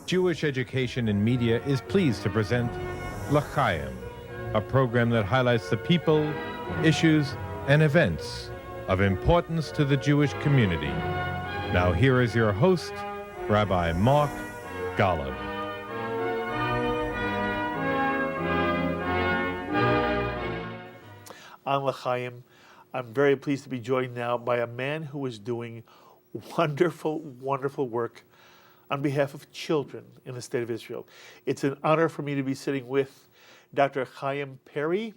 Jewish Education in Media is pleased to present L'Chaim, a program that highlights the people, issues, and events of importance to the Jewish community. Now here is your host, Rabbi Mark Golub. On L'Chaim, I'm very pleased to be joined now by a man who is doing wonderful, wonderful work on behalf of children in the state of Israel. It's an honor for me to be sitting with Dr. Chaim Peri,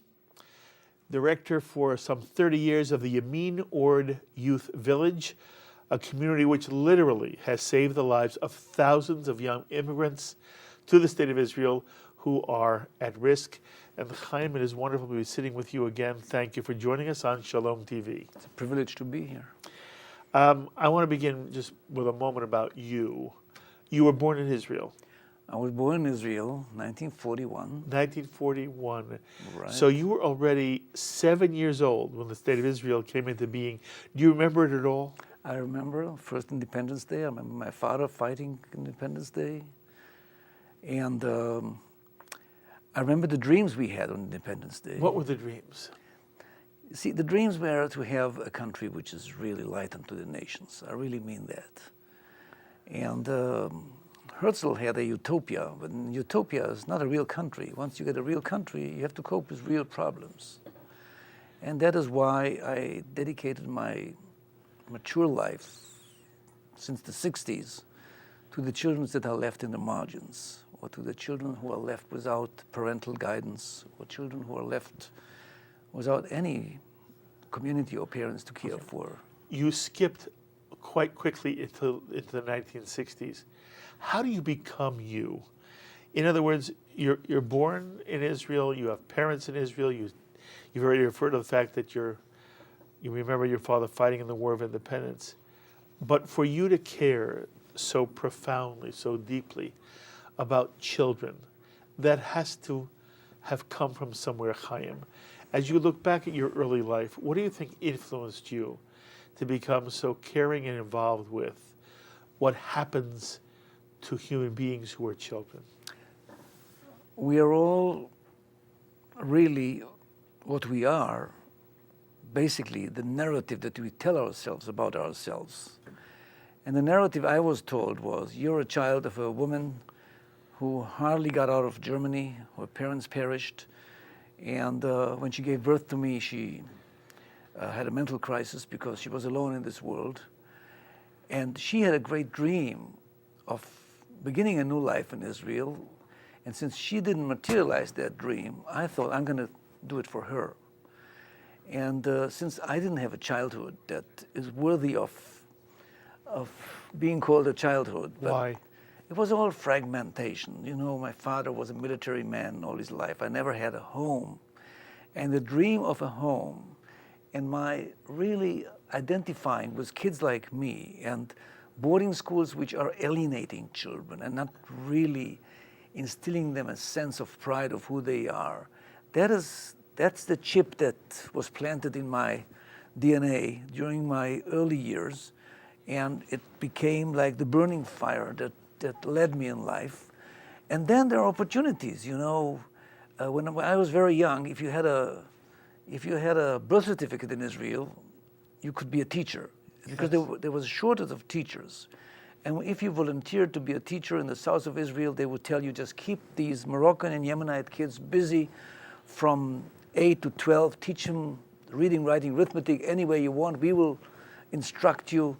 director for some 30 years of the Yemin Orde Youth Village, a community which literally has saved the lives of thousands of young immigrants to the state of Israel who are at risk. And Chaim, it is wonderful to be sitting with you again. Thank you for joining us on Shalom TV. It's a privilege to be here. I want to begin just with a moment about you. You were born in Israel. I was born in Israel, 1941. 1941. Right. So you were already 7 years old when the state of Israel came into being. Do you remember it at all? I remember first Independence Day. I remember my father fighting Independence Day. And I remember the dreams we had on Independence Day. What were the dreams? See, the dreams were to have a country which is really light unto the nations. I really mean that. And Herzl had a utopia, but utopia is not a real country. Once you get a real country, you have to cope with real problems. And that is why I dedicated my mature life since the 60s to the children that are left in the margins, or to the children who are left without parental guidance, or children who are left without any community or parents to care for. You skipped quite quickly into the 1960s. How do you become you? In other words, you're born in Israel, you have parents in Israel, you've already referred to the fact that you remember your father fighting in the War of Independence. But for you to care so profoundly, so deeply about children, that has to have come from somewhere, Chaim. As you look back at your early life, what do you think influenced you to become so caring and involved with what happens to human beings who are children? We are all really what we are, basically the narrative that we tell ourselves about ourselves. And the narrative I was told was, you're a child of a woman who hardly got out of Germany, her parents perished, and when she gave birth to me, she had a mental crisis because she was alone in this world. And she had a great dream of beginning a new life in Israel. And since she didn't materialize that dream, I thought I'm going to do it for her. And since I didn't have a childhood that is worthy of being called a childhood. Why? It was all fragmentation. You know, my father was a military man all his life. I never had a home. And the dream of a home and my really identifying with kids like me and boarding schools which are alienating children and not really instilling them a sense of pride of who they are. That's the chip that was planted in my DNA during my early years, and it became like the burning fire that led me in life. And then there are opportunities, you know. When I was very young, if you had a birth certificate in Israel, you could be a teacher, because there was a shortage of teachers. And if you volunteered to be a teacher in the south of Israel, they would tell you, just keep these Moroccan and Yemenite kids busy from 8 to 12, teach them reading, writing, arithmetic any way you want. We will instruct you.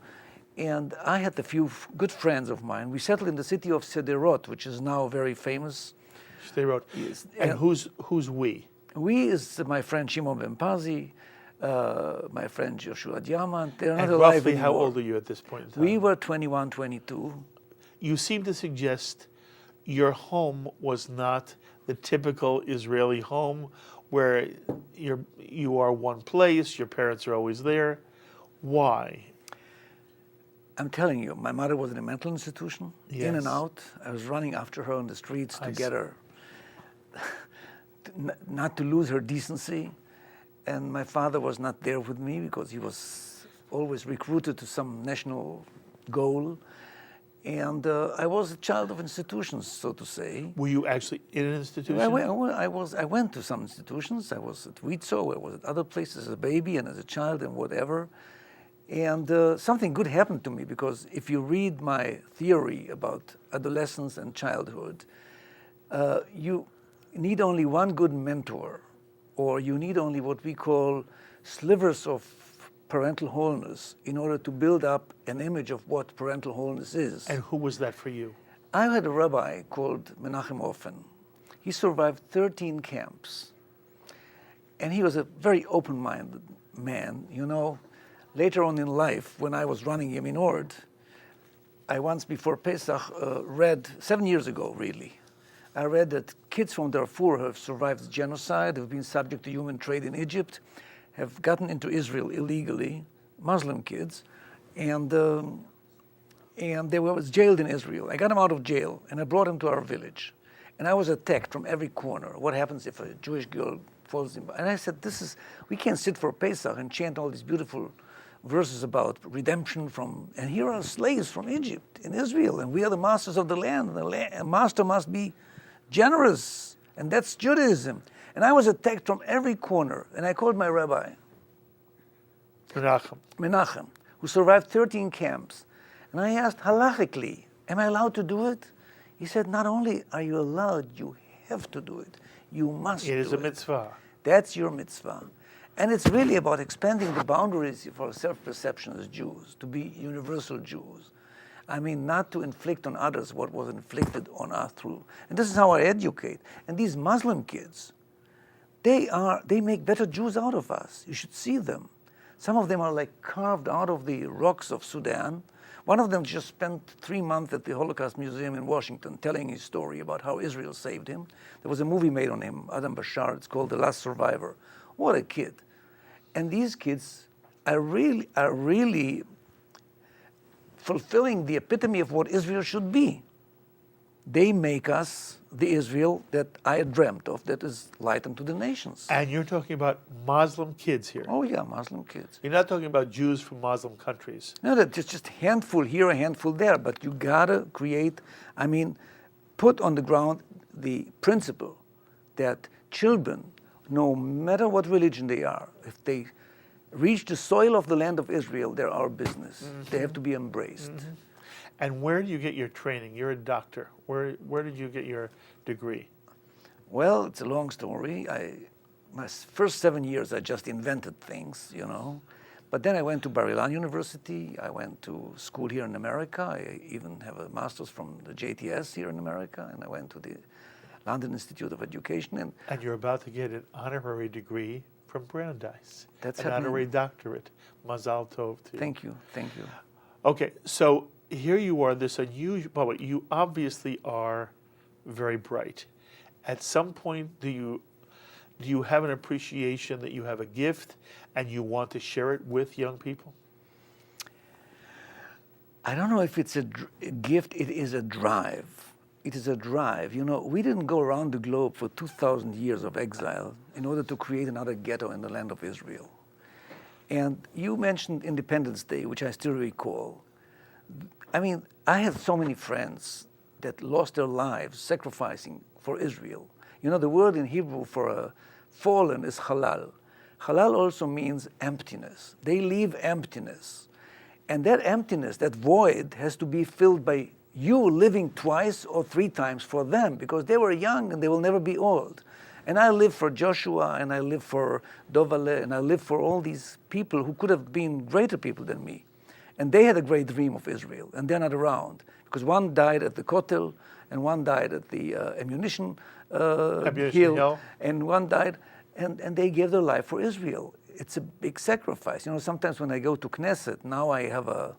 And I had a few good friends of mine. We settled in the city of Sderot, which is now very famous. Sderot. Yes. And who's we? We is my friend Shimon Ben Pazi, my friend Joshua Diamant. They're not And alive roughly anymore. how old are you at this point in time? We were 21, 22. You seem to suggest your home was not the typical Israeli home where you are one place, your parents are always there. Why? I'm telling you, my mother was in a mental institution, in and Yes. out. I was running after her on the streets to I get see. her, not to lose her decency. And my father was not there with me because he was always recruited to some national goal. And I was a child of institutions, so to say. Were you actually in an institution? I went to some institutions. I was at Witzo, I was at other places as a baby and as a child and whatever. And something good happened to me, because if you read my theory about adolescence and childhood, you need only one good mentor, or you need only what we call slivers of parental wholeness in order to build up an image of what parental wholeness is. And who was that for you? I had a rabbi called Menachem Ofen. He survived 13 camps. And he was a very open-minded man. You know, later on in life, when I was running Yemin Orde, I once before Pesach read, 7 years ago really, I read that kids from Darfur have survived genocide, have been subject to human trade in Egypt, have gotten into Israel illegally, Muslim kids, and they were jailed in Israel. I got them out of jail, and I brought them to our village. And I was attacked from every corner. What happens if a Jewish girl falls in? And I said, we can't sit for Pesach and chant all these beautiful verses about redemption from, and here are slaves from Egypt in Israel, and we are the masters of the land. A master must be generous, and that's Judaism. And I was attacked from every corner, and I called my rabbi, Menachem, who survived 13 camps. And I asked, halachically, am I allowed to do it? He said, not only are you allowed, you have to do it. You must do it. It is a mitzvah. That's your mitzvah. And it's really about expanding the boundaries for self-perception as Jews, to be universal Jews. I mean, not to inflict on others what was inflicted on us through. And this is how I educate. And these Muslim kids, they make better Jews out of us. You should see them. Some of them are like carved out of the rocks of Sudan. One of them just spent 3 months at the Holocaust Museum in Washington telling his story about how Israel saved him. There was a movie made on him, Adam Bashar, it's called The Last Survivor. What a kid. And these kids are really fulfilling the epitome of what Israel should be. They make us the Israel that I had dreamt of, that is light unto the nations. And you're talking about Muslim kids here. Oh yeah, Muslim kids. You're not talking about Jews from Muslim countries. No, that's just a handful here, a handful there, but you gotta create, put on the ground the principle that children, no matter what religion they are, if they reach the soil of the land of Israel, they're our business. Mm-hmm. They have to be embraced. Mm-hmm. And where do you get your training? You're a doctor. Where did you get your degree? Well, it's a long story. My first 7 years, I just invented things, you know. But then I went to Bar Ilan University. I went to school here in America. I even have a master's from the JTS here in America. And I went to the London Institute of Education. And you're about to get an honorary degree from Brandeis. That's an honorary doctorate. Mazal tov to you. Thank you. Thank you. Okay, so here you are, this unusual, but you obviously are very bright. At some point, do you have an appreciation that you have a gift and you want to share it with young people? I don't know if it's a gift, it is a drive. It is a drive. You know, we didn't go around the globe for 2,000 years of exile in order to create another ghetto in the land of Israel. And you mentioned Independence Day, which I still recall. I have so many friends that lost their lives sacrificing for Israel. You know, the word in Hebrew for a fallen is halal. Halal also means emptiness. They leave emptiness. And that emptiness, that void, has to be filled by you living twice or 3 times for them, because they were young and they will never be old. And I live for Joshua, and I live for Dovale, and I live for all these people who could have been greater people than me. And they had a great dream of Israel, and they're not around. Because one died at the Kotel, and one died at the ammunition hill, and one died, and they gave their life for Israel. It's a big sacrifice. You know, sometimes when I go to Knesset, now I have a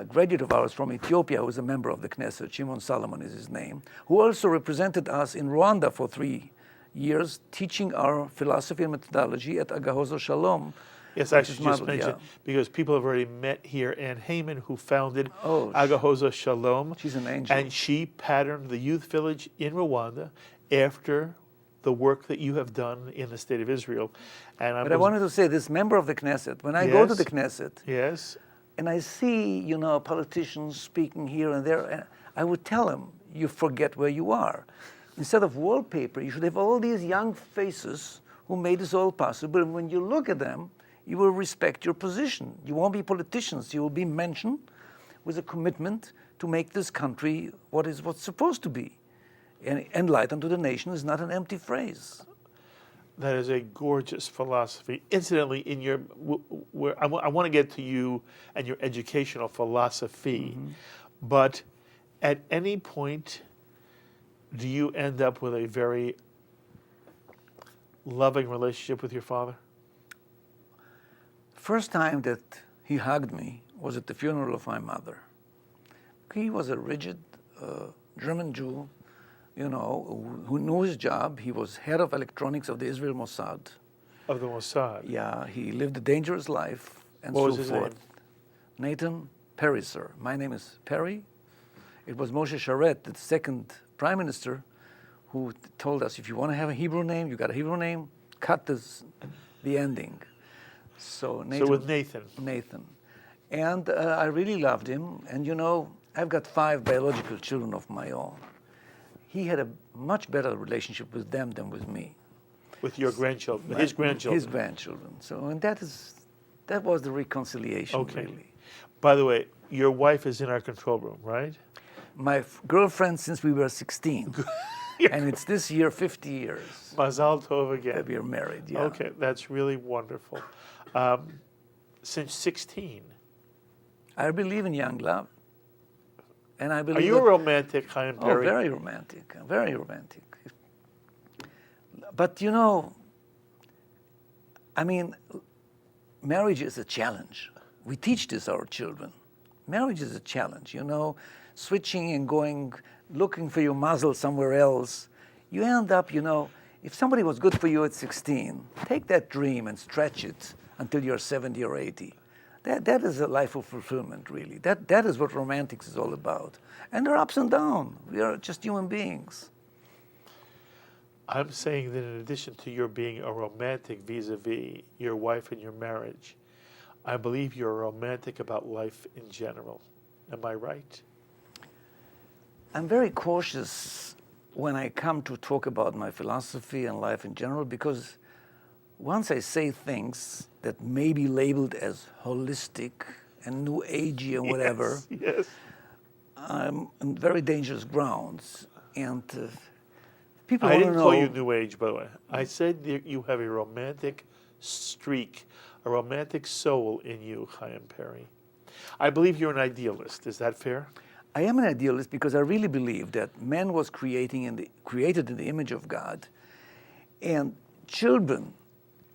graduate of ours from Ethiopia who is a member of the Knesset, Shimon Solomon is his name, who also represented us in Rwanda for 3 years, teaching our philosophy and methodology at Agahozo Shalom. Yes, I should just mention, because people have already met here, Ann Heyman, who founded Agahozo Shalom. She's an angel. And she patterned the youth village in Rwanda after the work that you have done in the state of Israel. And I wanted to say, this member of the Knesset, when I go to the Knesset, yes, And I see, politicians speaking here and there, and I would tell them, you forget where you are. Instead of wallpaper, you should have all these young faces who made this all possible. And when you look at them, you will respect your position. You won't be politicians. You will be mentioned with a commitment to make this country what's supposed to be. And enlightened to the nation is not an empty phrase. That is a gorgeous philosophy. Incidentally, in your, I want to get to you and your educational philosophy, but at any point, do you end up with a very loving relationship with your father? First time that he hugged me was at the funeral of my mother. He was a rigid German Jew, who knew his job. He was head of electronics of the Israel Mossad. Of the Mossad? Yeah, he lived a dangerous life and What so was his forth. name? Nathan Peri, sir. My name is Peri. It was Moshe Sharet, the second prime minister, who told us, if you want to have a Hebrew name, you got a Hebrew name, cut the ending. So with Nathan. Nathan. And I really loved him. And I've got 5 biological children of my own. He had a much better relationship with them than with me. With your grandchildren, his grandchildren. His grandchildren. So, and that was the reconciliation, Okay. really. By the way, your wife is in our control room, right? My girlfriend since we were 16. And it's this year 50 years Mazal tov again. that we are married. Yeah. Okay, that's really wonderful. Since 16. I believe in young love. And I believe Are you a romantic, Chaim Oh, Peri? very romantic, very romantic. But marriage is a challenge. We teach this our children. Marriage is a challenge, switching and going, looking for your muzzle somewhere else. You end up, if somebody was good for you at 16, take that dream and stretch it until you're 70 or 80. That is a life of fulfillment, really. That is what romantics is all about. And there are ups and downs. We are just human beings. I'm saying that in addition to your being a romantic vis-a-vis your wife and your marriage, I believe you're a romantic about life in general. Am I right? I'm very cautious when I come to talk about my philosophy and life in general, because once I say things that may be labeled as holistic and new agey and whatever, Yes. I'm on very dangerous grounds. And people I want to didn't know. call you New Age, by the way. I said that you have a romantic streak, a romantic soul in you, Chaim Peri. I believe you're an idealist. Is that fair? I am an idealist because I really believe that man was created in the image of God. And children,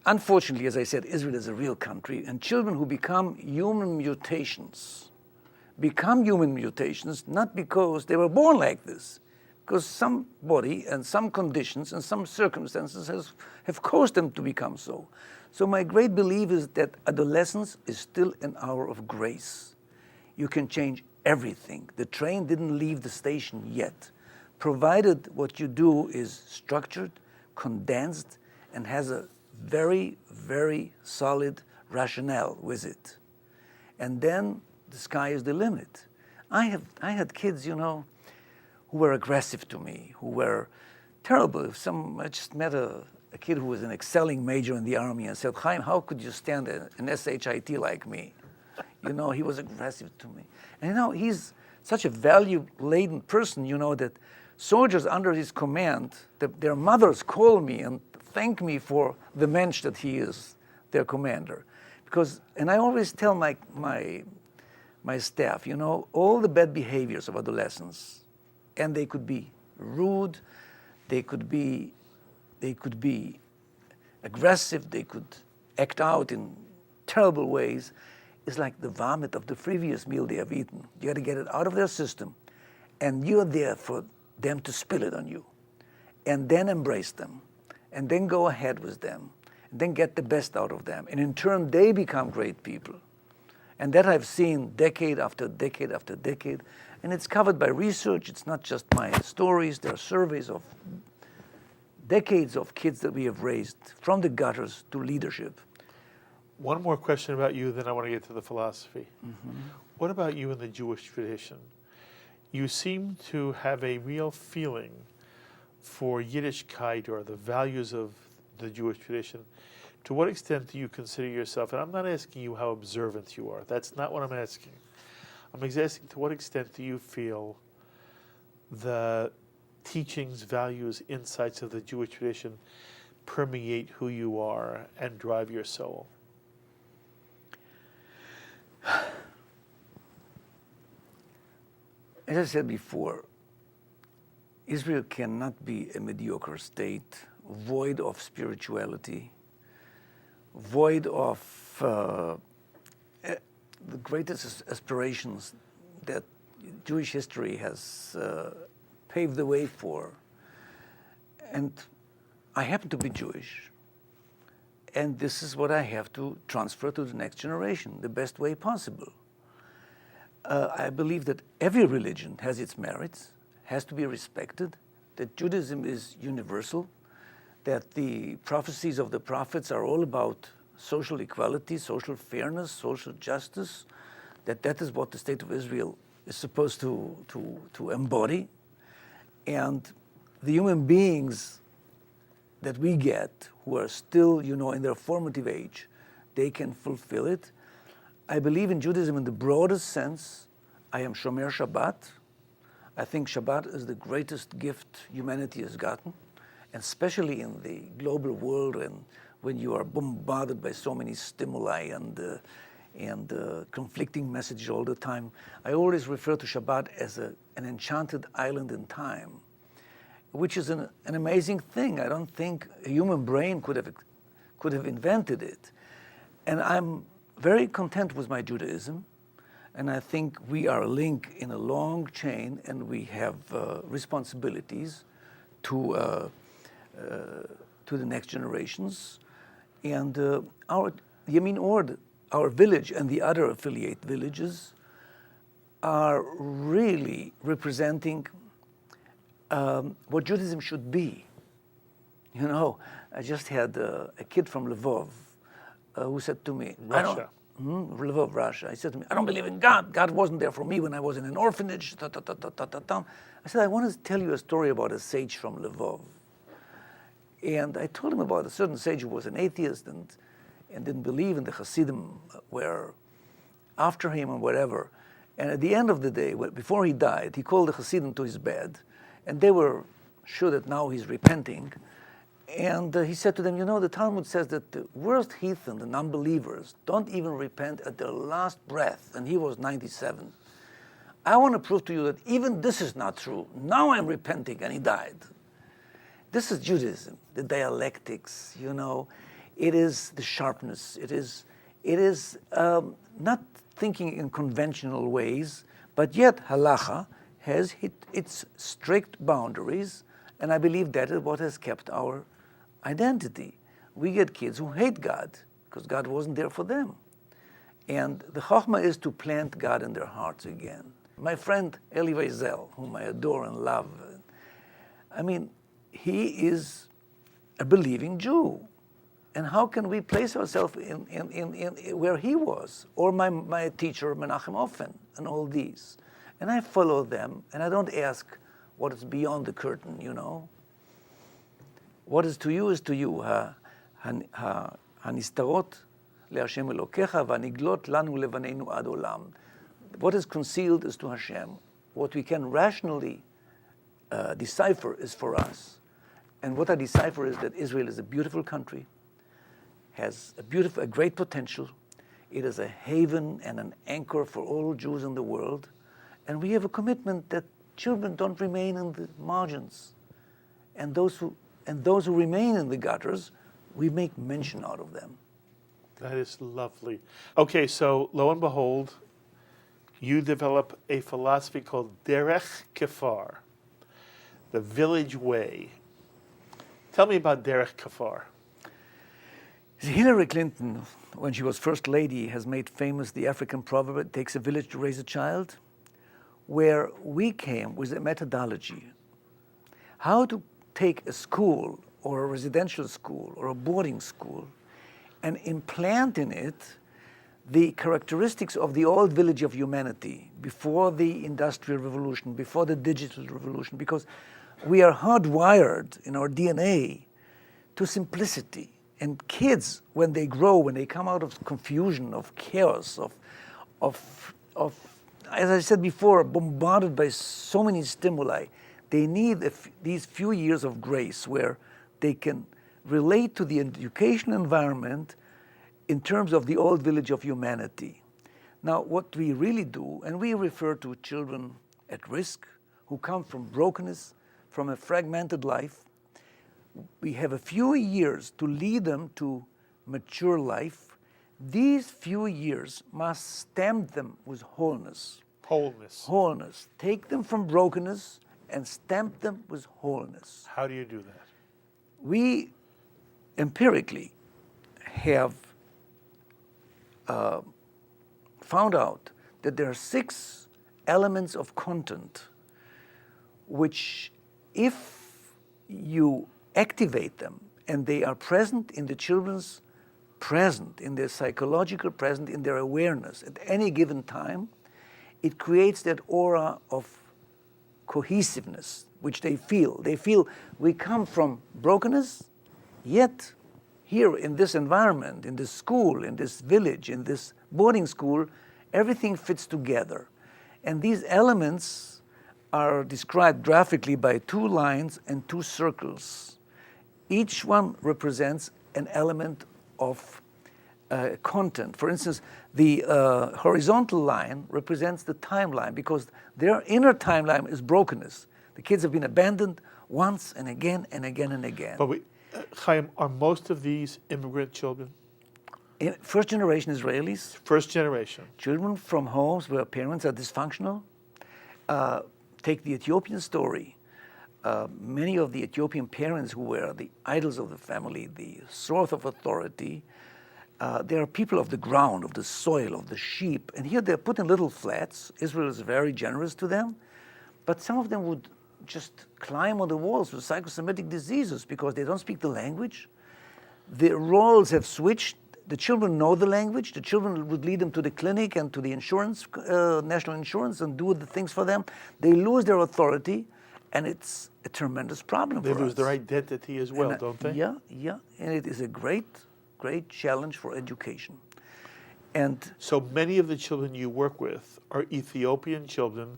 unfortunately, as I said, Israel is a real country, and children who become human mutations not because they were born like this, because somebody and some conditions and some circumstances have caused them to become so. So my great belief is that adolescence is still an hour of grace. You can change everything. The train didn't leave the station yet, provided what you do is structured, condensed, and has a very, very solid rationale with it. And then the sky is the limit. I had kids, who were aggressive to me, who were terrible. I just met a kid who was an excelling major in the army and said, Chaim, how could you stand an SHIT like me? He was aggressive to me. And he's such a value-laden person, that soldiers under his command, their mothers call me and thank me for the mensch that he is, their commander. And I always tell my staff, all the bad behaviors of adolescents, and they could be rude, they could be aggressive, they could act out in terrible ways, is like the vomit of the previous meal they have eaten. You got to get it out of their system, and you're there for them to spill it on you, and then embrace them, and then go ahead with them, and then get the best out of them. And in turn, they become great people. And that I've seen decade after decade after decade, and it's covered by research. It's not just my stories. There are surveys of decades of kids that we have raised from the gutters to leadership. One more question about you, then I want to get to the philosophy. What about you in the Jewish tradition? You seem to have a real feeling for Yiddishkeit, or the values of the Jewish tradition. To what extent do you consider yourself, and I'm not asking you how observant you are, that's not what I'm asking. I'm asking, to what extent do you feel the teachings, values, insights of the Jewish tradition permeate who you are and drive your soul? As I said before, Israel cannot be a mediocre state, void of spirituality, void of the greatest aspirations that Jewish history has paved the way for. And I happen to be Jewish, and this is what I have to transfer to the next generation the best way possible. I believe that every religion has its merits, has to be respected, that Judaism is universal, that the prophecies of the prophets are all about social equality, social fairness, social justice, that is what the state of Israel is supposed to embody. And the human beings that we get, who are still, in their formative age, they can fulfill it. I believe in Judaism in the broadest sense. I am Shomer Shabbat. I think Shabbat is the greatest gift humanity has gotten, and especially in the global world, and when you are bombarded by so many stimuli and conflicting messages all the time. I always refer to Shabbat as an enchanted island in time, which is an amazing thing. I don't think a human brain could have invented it. And I'm very content with my Judaism, and I think we are a link in a long chain, and we have responsibilities to the next generations. And our Yemin Orde, our village, and the other affiliate villages are really representing what Judaism should be. I just had a kid from Lvov who said to me, Russia. Lvov, Russia. He said to me, I don't believe in God. God wasn't there for me when I was in an orphanage. I said, I want to tell you a story about a sage from Lvov. And I told him about a certain sage who was an atheist and didn't believe in the Hasidim, were after him and whatever. And at the end of the day, before he died, he called the Hasidim to his bed, and they were sure that now he's repenting. And he said to them, the Talmud says that the worst heathen, the non-believers, don't even repent at their last breath. And he was 97. I want to prove to you that even this is not true. Now I'm repenting, and he died. This is Judaism, the dialectics, It is the sharpness. It is not thinking in conventional ways, but yet halacha has its strict boundaries, and I believe that is what has kept our identity. We get kids who hate God because God wasn't there for them. And the chokhmah is to plant God in their hearts again. My friend Eli Wiesel, whom I adore and love, he is a believing Jew. And how can we place ourselves in where he was? Or my teacher, Menachem Ofen, and all these. And I follow them, and I don't ask what is beyond the curtain, What is to you is to you. הנסתרות להשם אלוקיך והנגלות לנו לבנינו עד עולם. What is concealed is to Hashem. What we can rationally decipher is for us. And what I decipher is that Israel is a beautiful country, has a great potential. It is a haven and an anchor for all Jews in the world. And we have a commitment that children don't remain in the margins. And those who remain in the gutters, we make mention out of them. That is lovely. Okay, so lo and behold, you develop a philosophy called Derech Kafar, the village way. Tell me about Derech Kafar. Hillary Clinton, when she was first lady, has made famous the African proverb, it takes a village to raise a child, where we came with a methodology. How to take a school or a residential school or a boarding school and implant in it the characteristics of the old village of humanity before the Industrial Revolution, before the digital revolution, because we are hardwired in our DNA to simplicity. And kids, when they grow, when they come out of confusion, of chaos, of as I said before, bombarded by so many stimuli, they need these few years of grace where they can relate to the education environment in terms of the old village of humanity. Now, what we really do, and we refer to children at risk who come from brokenness, from a fragmented life, we have a few years to lead them to mature life. These few years must stamp them with wholeness. Wholeness. Wholeness. Take them from brokenness and stamp them with wholeness. How do you do that? We empirically have found out that there are 6 elements of content which, if you activate them and they are present in the children's present, in their psychological present, in their awareness at any given time, it creates that aura of cohesiveness which they feel. They feel we come from brokenness, yet here in this environment, in this school, in this village, in this boarding school, everything fits together. And these elements are described graphically by 2 lines and 2 circles. Each one represents an element of content. For instance, the horizontal line represents the timeline because their inner timeline is brokenness. The kids have been abandoned once and again and again and again. But Chaim, are most of these immigrant children? First generation Israelis. First generation. Children from homes where parents are dysfunctional. Take the Ethiopian story. Many of the Ethiopian parents who were the idols of the family, the source of authority, they are people of the ground, of the soil, of the sheep. And here they're put in little flats. Israel is very generous to them. But some of them would just climb on the walls with psychosomatic diseases because they don't speak the language. The roles have switched. The children know the language. The children would lead them to the clinic and to the insurance, national insurance, and do the things for them. They lose their authority, and it's a tremendous problem for us. They lose their identity as well, don't they? Yeah, and it is a great challenge for education. And so many of the children you work with are Ethiopian children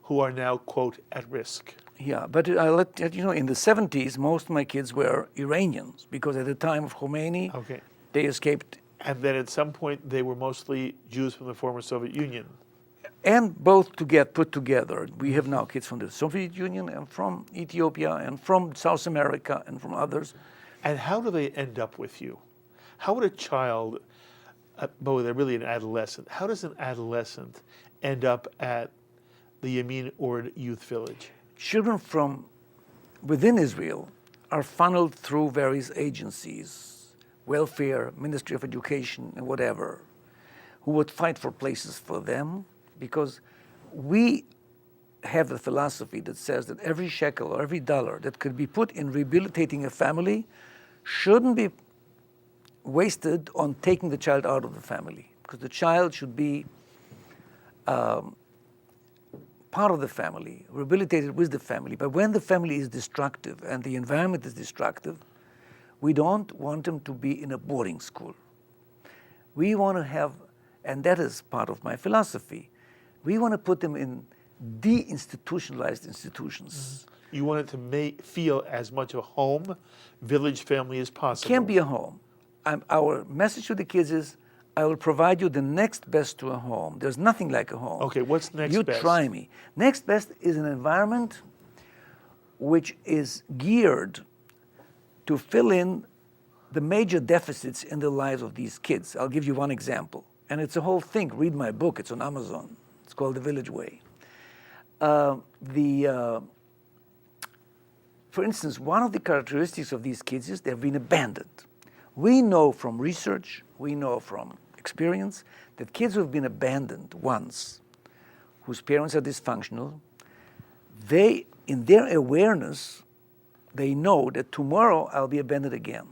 who are now, quote, at risk. Yeah, but I'll let you know, in the 70s, most of my kids were Iranians because at the time of Khomeini, they escaped. And then at some point, they were mostly Jews from the former Soviet Union. And both to get put together. We have now kids from the Soviet Union and from Ethiopia and from South America and from others. And how do they end up with you? How would a child, boy, they're really an adolescent, how does an adolescent end up at the Yemin Orde Youth Village? Children from within Israel are funneled through various agencies, welfare, Ministry of Education, and whatever, who would fight for places for them, because we have a philosophy that says that every shekel or every dollar that could be put in rehabilitating a family shouldn't be wasted on taking the child out of the family, because the child should be part of the family, rehabilitated with the family. But when the family is destructive and the environment is destructive, we don't want them to be in a boarding school. We want to have, and that is part of my philosophy, we want to put them in de-institutionalized institutions. You want it to feel as much a home, village family as possible. It can't be a home. Our message to the kids is, I will provide you the next best to a home. There's nothing like a home. Okay, what's next best? You try me. Next best is an environment which is geared to fill in the major deficits in the lives of these kids. I'll give you one example. And it's a whole thing. Read my book. It's on Amazon. It's called The Village Way. For instance, one of the characteristics of these kids is they've been abandoned. We know from research, we know from experience, that kids who have been abandoned once, whose parents are dysfunctional, they, in their awareness, they know that tomorrow I'll be abandoned again.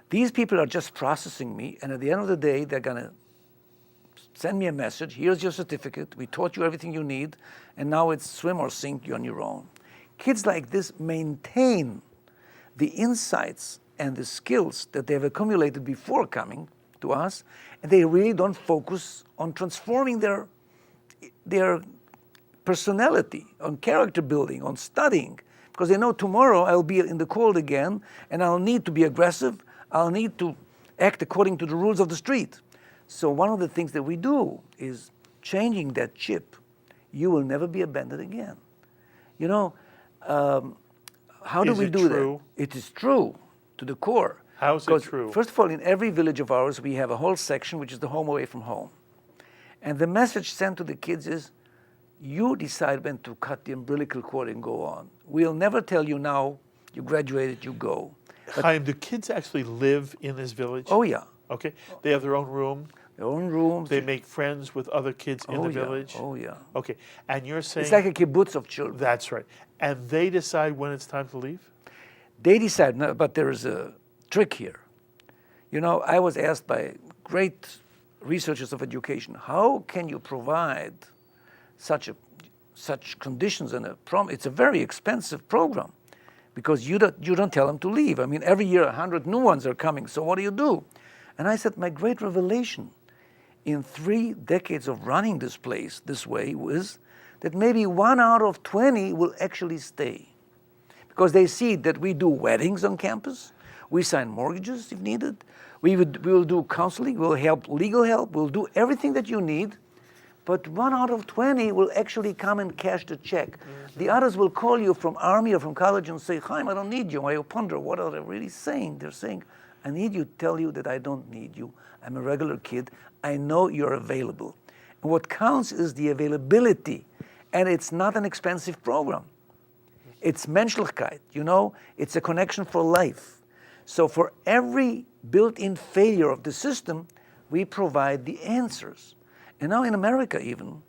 These people are just processing me, and at the end of the day, they're going to send me a message. Here's your certificate. We taught you everything you need, and now it's swim or sink, you're on your own. Kids like this maintain the insights and the skills that they've accumulated before coming to us, and they really don't focus on transforming their personality, on character building, on studying, because they know tomorrow I'll be in the cold again, and I'll need to be aggressive, I'll need to act according to the rules of the street. So one of the things that we do is changing that chip. You will never be abandoned again. You know, how do we do that? It is true to the core. How is it true? First of all, in every village of ours, we have a whole section which is the home away from home. And the message sent to the kids is, you decide when to cut the umbilical cord and go on. We'll never tell you now, you graduated, you go. Chaim, do kids actually live in this village? Oh, yeah. Okay. They have their own room? Their own rooms. They make friends with other kids in the village? Oh, yeah. Okay. And you're saying... It's like a kibbutz of children. That's right. And they decide when it's time to leave? They decide, no, but there is a trick here. You know, I was asked by great researchers of education, how can you provide such conditions in a it's a very expensive program, because you don't tell them to leave. I mean, every year 100 new ones are coming, so what do you do? And I said, my great revelation in 3 decades of running this place this way was that maybe 1 out of 20 will actually stay. Because they see that we do weddings on campus, we sign mortgages if needed, we will do counseling, we'll help legal help, we'll do everything that you need, but 1 out of 20 will actually come and cash the check. Mm-hmm. The others will call you from army or from college and say, Chaim, I don't need you. I ponder, what are they really saying? They're saying, I need you to tell you that I don't need you. I'm a regular kid. I know you're available. And what counts is the availability. And it's not an expensive program. It's Menschlichkeit, you know? It's a connection for life. So for every built-in failure of the system, we provide the answers. And now in America even,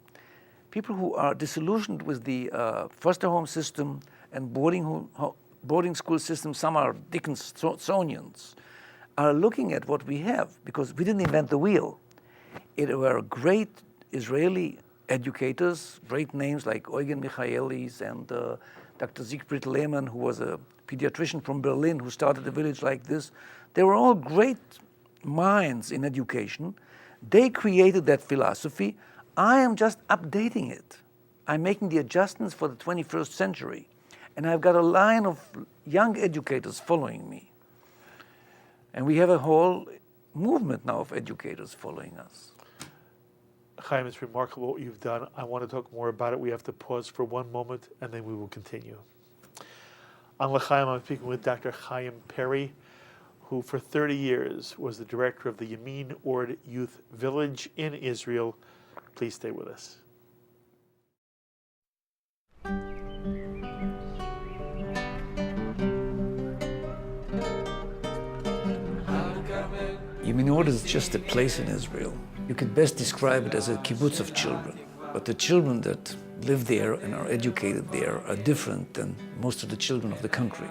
people who are disillusioned with the foster home system and boarding school system, some are Dickinsonians, are looking at what we have, because we didn't invent the wheel. It were great Israeli educators, great names like Eugen Michaelis and Dr. Siegfried Lehmann, who was a pediatrician from Berlin who started a village like this. They were all great minds in education. They created that philosophy. I am just updating it. I'm making the adjustments for the 21st century. And I've got a line of young educators following me. And we have a whole movement now of educators following us. Chaim, it's remarkable what you've done. I want to talk more about it. We have to pause for 1 moment, and then we will continue. On L'Chaim, I'm speaking with Dr. Chaim Peri, who for 30 years was the director of the Yemin Orde Youth Village in Israel. Please stay with us. Yemin Orde is just a place in Israel. You could best describe it as a kibbutz of children. But the children that live there and are educated there are different than most of the children of the country.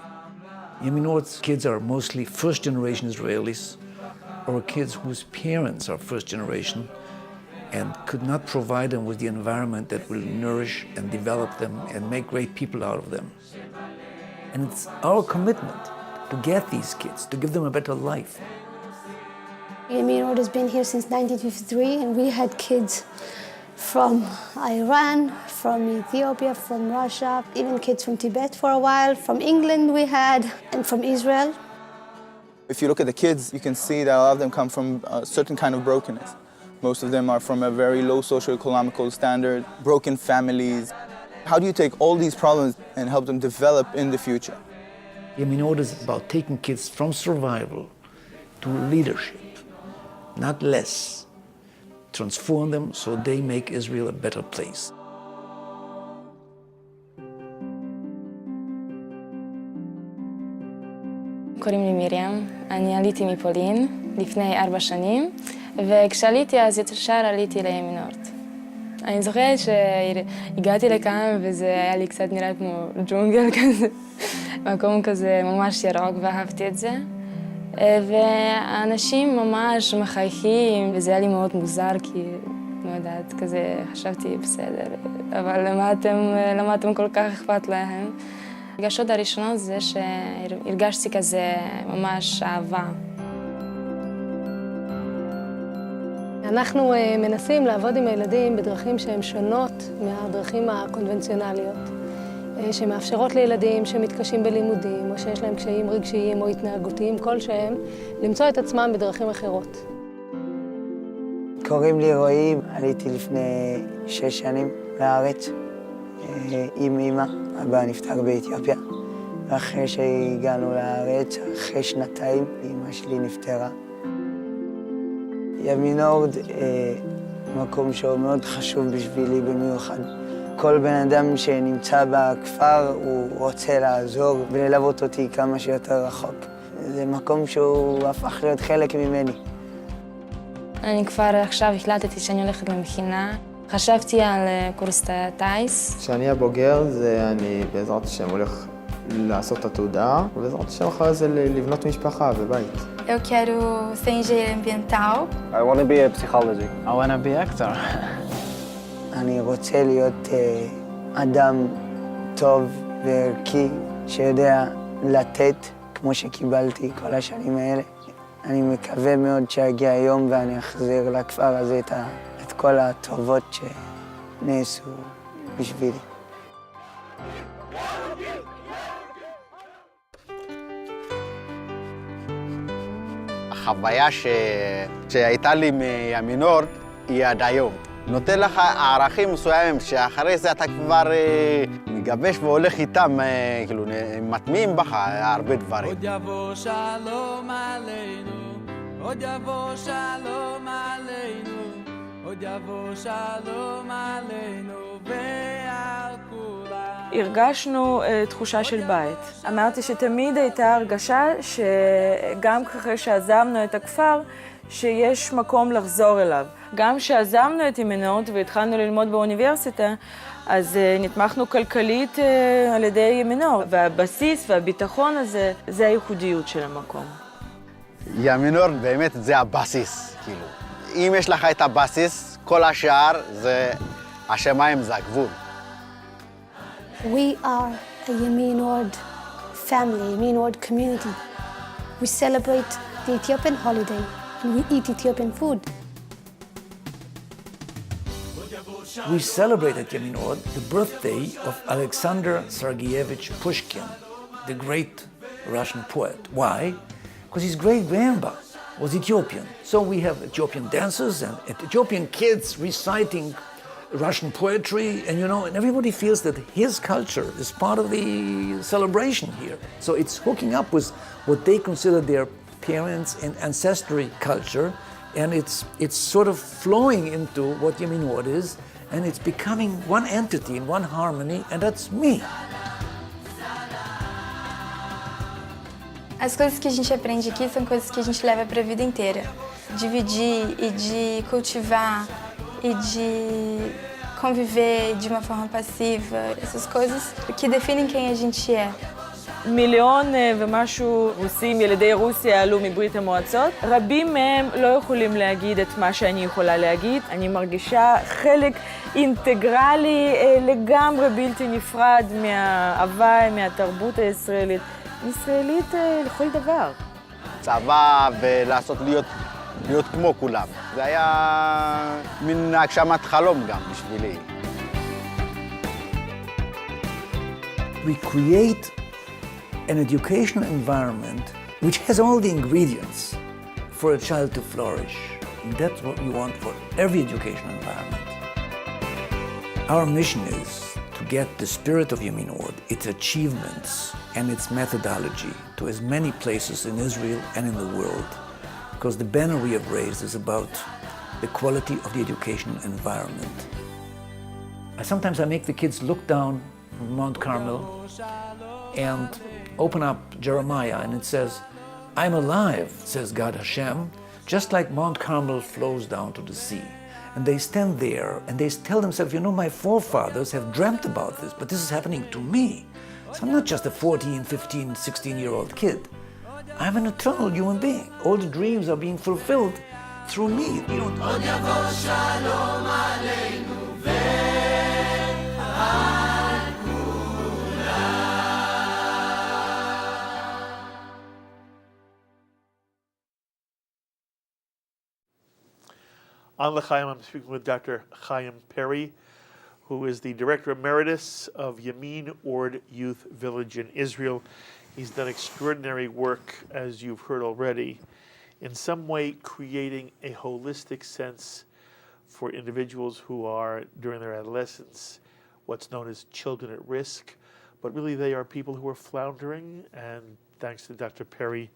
Yemin Orde's kids are mostly first-generation Israelis, or kids whose parents are first-generation and could not provide them with the environment that will nourish and develop them and make great people out of them. And it's our commitment to get these kids, to give them a better life. Yemin Orde has been here since 1953, and we had kids from Iran, from Ethiopia, from Russia, even kids from Tibet for a while, from England we had, and from Israel. If you look at the kids, you can see that a lot of them come from a certain kind of brokenness. Most of them are from a very low socioeconomical standard, broken families. How do you take all these problems and help them develop in the future? Yemin Orde is about taking kids from survival to leadership, not less. Transform them so they make Israel a better place. קוראים לי מרים, אני עליתי מפולין לפני 4 שנים, וכשעליתי אז ישר עליתי לימין אורד. אני זוכרת שהגעתי לכאן וזה היה לי קצת נראה כמו ג'ונגל כזה, מקום כזה ממש ירוק ואהבתי את זה. והאנשים ממש מחייכים, וזה היה לי מאוד מוזר, כי, לא יודעת, כזה חשבתי, בסדר, אבל למה אתם כל כך אכפת להם? הרגשות הראשונות זה שהרגשתי כזה ממש אהבה. אנחנו מנסים לעבוד עם הילדים בדרכים שהן שונות מהדרכים הקונבנציונליות, שמאפשרות לילדים שמתקשים בלימודים, או שיש להם קשיים רגשיים או התנהגותיים כלשהם, למצוא את עצמם בדרכים אחרות. קוראים לי רועי, עליתי לפני 6 שנים לארץ עם אמא, אבא נפטר באתיופיה. ואחרי שהגענו לארץ, אחרי 2 אמא שלי נפטרה. ימין אורד, מקום שהוא מאוד חשוב בשבילי במיוחד. כל בן אדם שנמצא בכפר הוא רוצה לעזור וללוות אותי כמה שיותר רחוק. זה מקום שהוא הפך להיות חלק ממני. אני כבר עכשיו החלטתי שאני הולכת למכינה. חשבתי על קורס טיס. כשאני הבוגר, אני בעזרת השם הולך לעשות את התעודה, ובעזרת השם אחרי זה לבנות משפחה ובית. Eu quero ser engenheira ambiental. I want to be a psychologist. I want to be actor. אני רוצה להיות אדם טוב וערכי, שיודע לתת כמו שקיבלתי כל השנים האלה. אני מקווה מאוד שיגיע היום ואני אחזיר לכפר הזה את כל הטובות שנעשו בשבילי. החוויה שהייתה לי מימין אורד היא עד היום. נותן לך ערכים מסוימים שאחרי זה אתה כבר מגבש והולך איתם, כאילו, מטמיעים בך הרבה דברים. עוד יבוא שלום עלינו, עוד יבוא שלום עלינו, עוד יבוא שלום עלינו ועל כולם. הרגשנו תחושה של בית. אמרתי שתמיד הייתה הרגשה שגם אחרי שעזבנו את הכפר, שיש מקום לחזור אליו. גם כשעזבנו את ימין אורד והתחלנו ללמוד באוניברסיטה, אז נתמכנו כלכלית על ידי ימין אורד, והבסיס והביטחון הזה, זה הייחודיות של המקום. ימין אורד באמת זה הבסיס, כאילו. אם יש לך את הבסיס, כל השאר זה השמיים, זה הגבול. We are a Yemin Orde family, Yemin Orde community. We celebrate the Ethiopian holiday and we eat Ethiopian food. We celebrate at Yemin Orde the birthday of Alexander Sergeyevich Pushkin, the great Russian poet. Why? Because his great-grandpa was Ethiopian. So we have Ethiopian dancers and Ethiopian kids reciting Russian poetry, and and everybody feels that his culture is part of the celebration here. So it's hooking up with what they consider their parents' and ancestry culture, and it's sort of flowing into what Yemin Orde is, and it's becoming one entity in one harmony, and that's me. As coisas que a gente aprende aqui são coisas que a gente leva para a vida inteira. Dividir e de cultivar e de conviver de uma forma passiva, essas coisas que definem quem a gente é. 1,000,000 רוסים, ילידי רוסיה, עלו מברית המועצות. רבים מהם לא יכולים להגיד את מה שאני יכולה להגיד. אני מרגישה חלק אינטגרלי לגמרי בלתי נפרד מההוואי, מהתרבות הישראלית. ישראלית לכל דבר. צבא ולעשות להיות כמו כולם. זה היה מין הגשמת חלום גם בשבילי. We create an educational environment which has all the ingredients for a child to flourish. And that's what we want for every educational environment. Our mission is to get the spirit of Yemin Orde, its achievements and its methodology to as many places in Israel and in the world. Because the banner we have raised is about the quality of the educational environment. Sometimes I make the kids look down on Mount Carmel and open up Jeremiah, and it says, I'm alive, says God Hashem, just like Mount Carmel flows down to the sea. And they stand there and they tell themselves, my forefathers have dreamt about this, but this is happening to me. So I'm not just a 14, 15, 16-year-old kid. I'm an eternal human being. All the dreams are being fulfilled through me. On L'Chaim, I'm speaking with Dr. Chaim Peri, who is the director-emeritus of Yemin Orde Youth Village in Israel. He's done extraordinary work, as you've heard already, in some way creating a holistic sense for individuals who are, during their adolescence, what's known as children at risk. But really, they are people who are floundering, and thanks to Dr. Peri,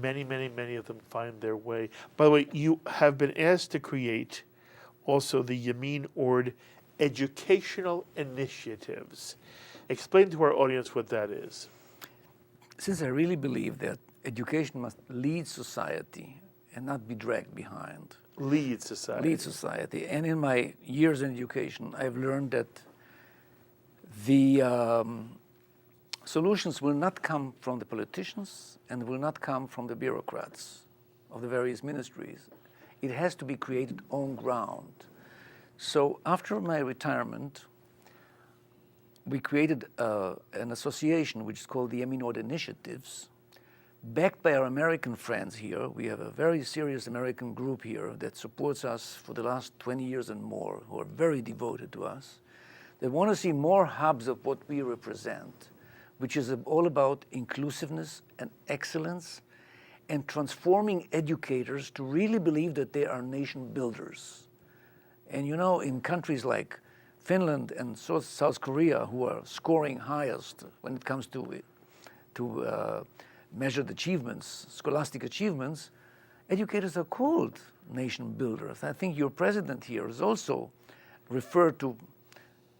many, many, many of them find their way. By the way, you have been asked to create also the Yemin Orde Educational Initiatives. Explain to our audience what that is. Since I really believe that education must lead society and not be dragged behind. Lead society. Lead society. And in my years in education, I've learned that the solutions will not come from the politicians and will not come from the bureaucrats of the various ministries. It has to be created on ground. So after my retirement, we created an association which is called the Yemin Orde Initiatives, backed by our American friends here. We have a very serious American group here that supports us for the last 20 years and more, who are very devoted to us. They want to see more hubs of what we represent, which is all about inclusiveness and excellence and transforming educators to really believe that they are nation builders. And you know, in countries like Finland and South Korea, who are scoring highest when it comes to measured achievements, scholastic achievements, educators are called nation builders. I think your president here is also referred to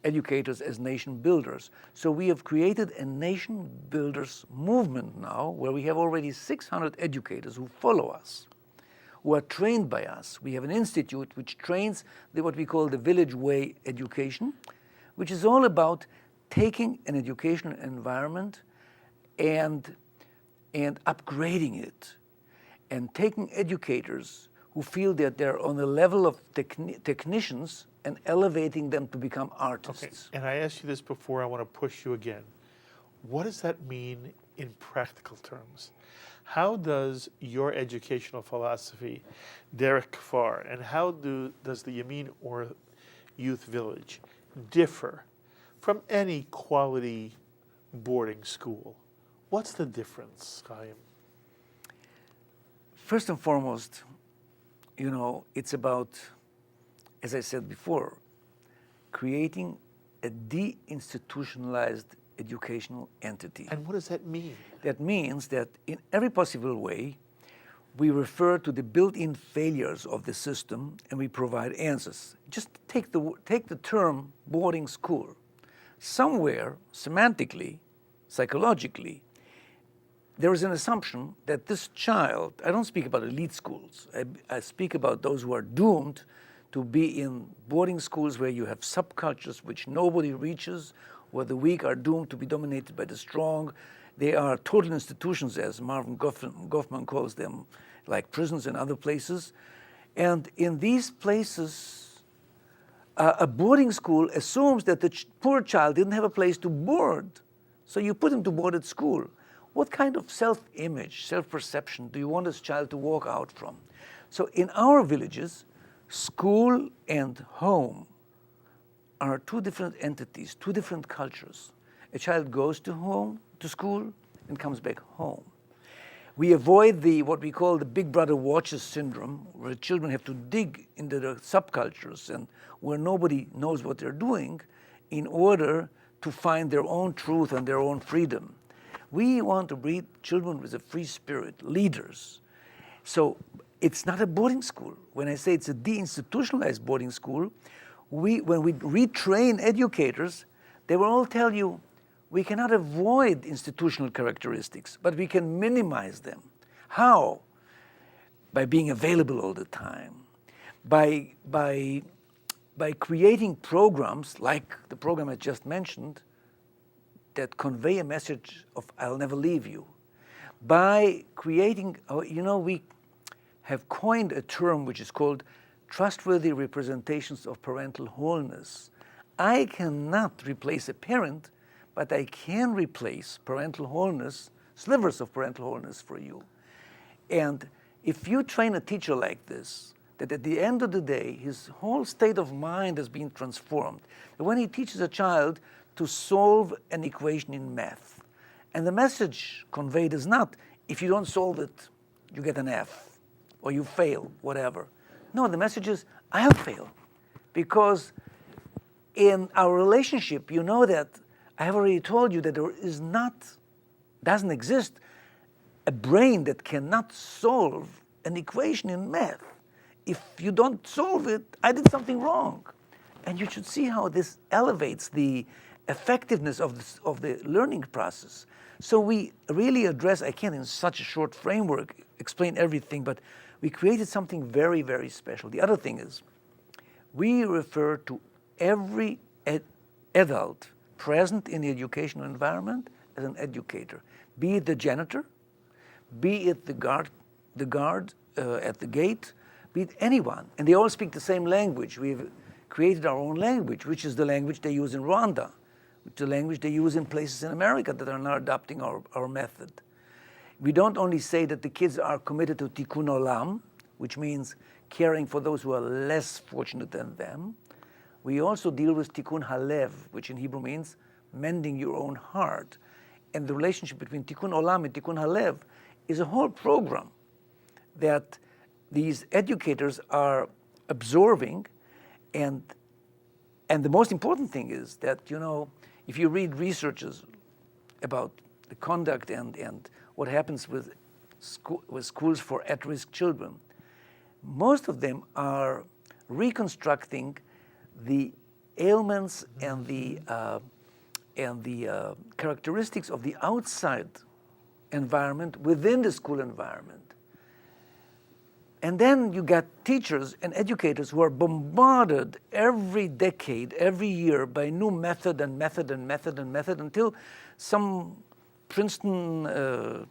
educators as nation builders. So we have created a nation builders movement now, where we have already 600 educators who follow us, who are trained by us. We have an institute which trains what we call the Village Way education, which is all about taking an educational environment and upgrading it, and taking educators who feel that they're on the level of technicians and elevating them to become artists. Okay. And I asked you this before, I want to push you again. What does that mean in practical terms? How does your educational philosophy, Derek Farr, and how does the Yemin Orde Youth Village differ from any quality boarding school? What's the difference, Chaim? First and foremost, you know, it's about, as I said before, creating a deinstitutionalized educational entity. And what does that mean? That means that in every possible way, we refer to the built-in failures of the system and we provide answers. Just take the term boarding school. Somewhere, semantically, psychologically, there is an assumption that this child, I don't speak about elite schools, I speak about those who are doomed to be in boarding schools where you have subcultures which nobody reaches, where the weak are doomed to be dominated by the strong. They are total institutions, as Marvin Goffman calls them, like prisons and other places. And in these places, a boarding school assumes that the poor child didn't have a place to board. So you put him to board at school. What kind of self-image, self-perception do you want this child to walk out from? So in our villages, school and home are two different entities, two different cultures. A child goes to school, and comes back home. We avoid what we call the Big Brother watches syndrome, where children have to dig into the subcultures and where nobody knows what they're doing in order to find their own truth and their own freedom. We want to breed children with a free spirit, leaders. So it's not a boarding school. When I say it's a deinstitutionalized boarding school, when we retrain educators, they will all tell you, we cannot avoid institutional characteristics, but we can minimize them. How? By being available all the time, by creating programs like the program I just mentioned that convey a message of I'll never leave you, by creating, we have coined a term which is called trustworthy representations of parental wholeness. I cannot replace a parent, but I can replace parental wholeness, slivers of parental wholeness for you. And if you train a teacher like this, that at the end of the day, his whole state of mind has been transformed. And when he teaches a child to solve an equation in math, and the message conveyed is not, if you don't solve it, you get an F, or you fail, whatever. No, the message is, I'll fail. Because in our relationship, you know that I have already told you that there doesn't exist a brain that cannot solve an equation in math. If you don't solve it, I did something wrong. And you should see how this elevates the effectiveness of the learning process. So we really address, I can't in such a short framework explain everything, but we created something very, very special. The other thing is, we refer to every adult present in the educational environment as an educator, be it the janitor, be it the guard at the gate, be it anyone. And they all speak the same language. We've created our own language, which is the language they use in Rwanda, which is the language they use in places in America that are now adopting our method. We don't only say that the kids are committed to tikkun olam, which means caring for those who are less fortunate than them. We also deal with tikkun halev, which in Hebrew means mending your own heart. And the relationship between tikkun olam and tikkun halev is a whole program that these educators are absorbing. And the most important thing is that, if you read researches about the conduct and what happens with schools for at-risk children, most of them are reconstructing the ailments and the characteristics of the outside environment within the school environment. And then you get teachers and educators who are bombarded every decade, every year by new method until some Princeton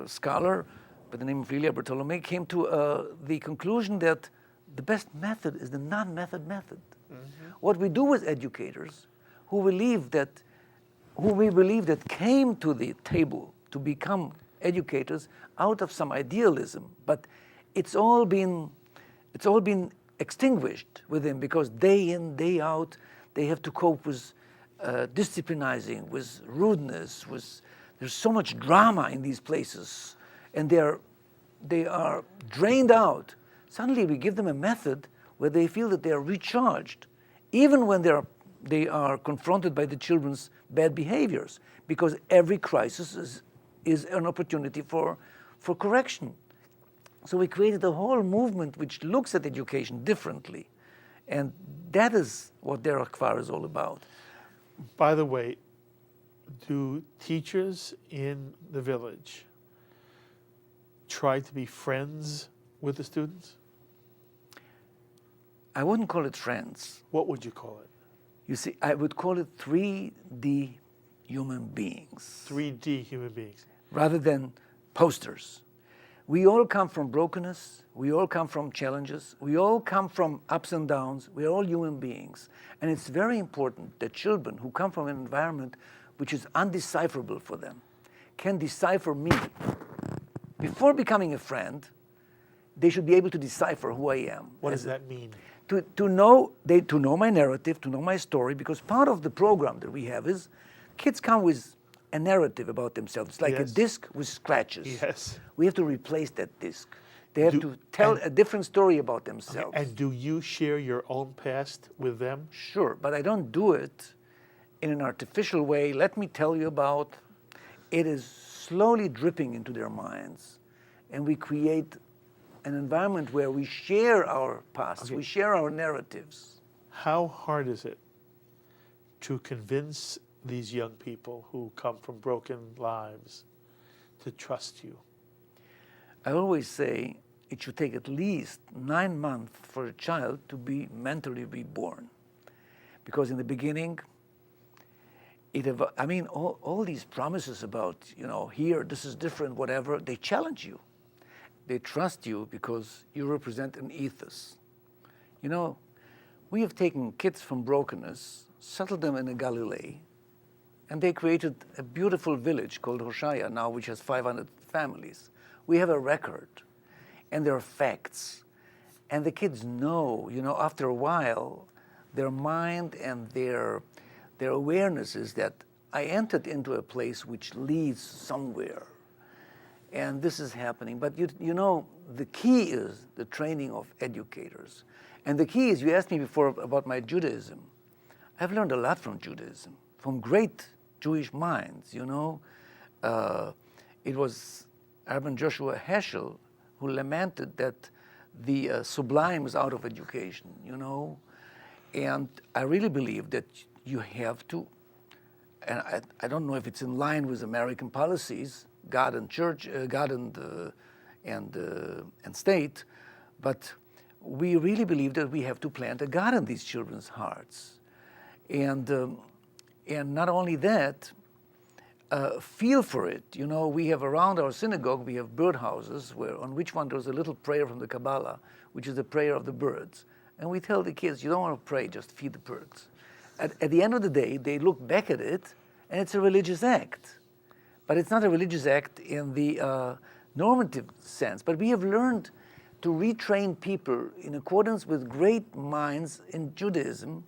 scholar by the name of Lilia Bartolome came to the conclusion that the best method is the non-method method. Mm-hmm. What we do with educators who we believe that came to the table to become educators out of some idealism, but it's all been extinguished with them because day in, day out, they have to cope with disciplinizing, with rudeness, there's so much drama in these places, and they are drained out. Suddenly we give them a method where they feel that they are recharged, even when they are confronted by the children's bad behaviors, because every crisis is an opportunity for correction. So we created a whole movement which looks at education differently. And that is what Derech Kfar is all about. By the way, do teachers in the village try to be friends with the students? I wouldn't call it friends. What would you call it? You see, I would call it 3D human beings. 3D human beings. Rather than posters. We all come from brokenness. We all come from challenges. We all come from ups and downs. We're all human beings. And it's very important that children who come from an environment which is undecipherable for them can decipher me. Before becoming a friend, they should be able to decipher who I am. What does that mean? To know my narrative, to know my story, because part of the program that we have is kids come with a narrative about themselves. It's like a disc with scratches. Yes. We have to replace that disc. They have to tell a different story about themselves. Okay. And do you share your own past with them? Sure, but I don't do it in an artificial way. Let me tell you about. It is slowly dripping into their minds, and we create an environment where we share our past, we share our narratives. How hard is it to convince these young people who come from broken lives to trust you? I always say it should take at least 9 months for a child to be mentally reborn. Because in the beginning, I mean, all these promises about, here, this is different, whatever, they challenge you. They trust you because you represent an ethos. We have taken kids from brokenness, settled them in Galilee, and they created a beautiful village called Hoshaya now, which has 500 families. We have a record, and there are facts. And the kids know, after a while, their mind and their awareness is that I entered into a place which leads somewhere. And this is happening. But the key is the training of educators. And the key is, you asked me before about my Judaism. I've learned a lot from Judaism, from great Jewish minds, It was Rabbi Joshua Heschel who lamented that the sublime is out of education, And I really believe that you have to, and I don't know if it's in line with American policies, God and church, God and state, but we really believe that we have to plant a God in these children's hearts. And not only that, feel for it. We have around our synagogue, we have birdhouses, on which one there's a little prayer from the Kabbalah, which is the prayer of the birds. And we tell the kids, you don't want to pray, just feed the birds. At the end of the day, they look back at it, and it's a religious act. But it's not a religious act in the normative sense. But we have learned to retrain people in accordance with great minds in Judaism.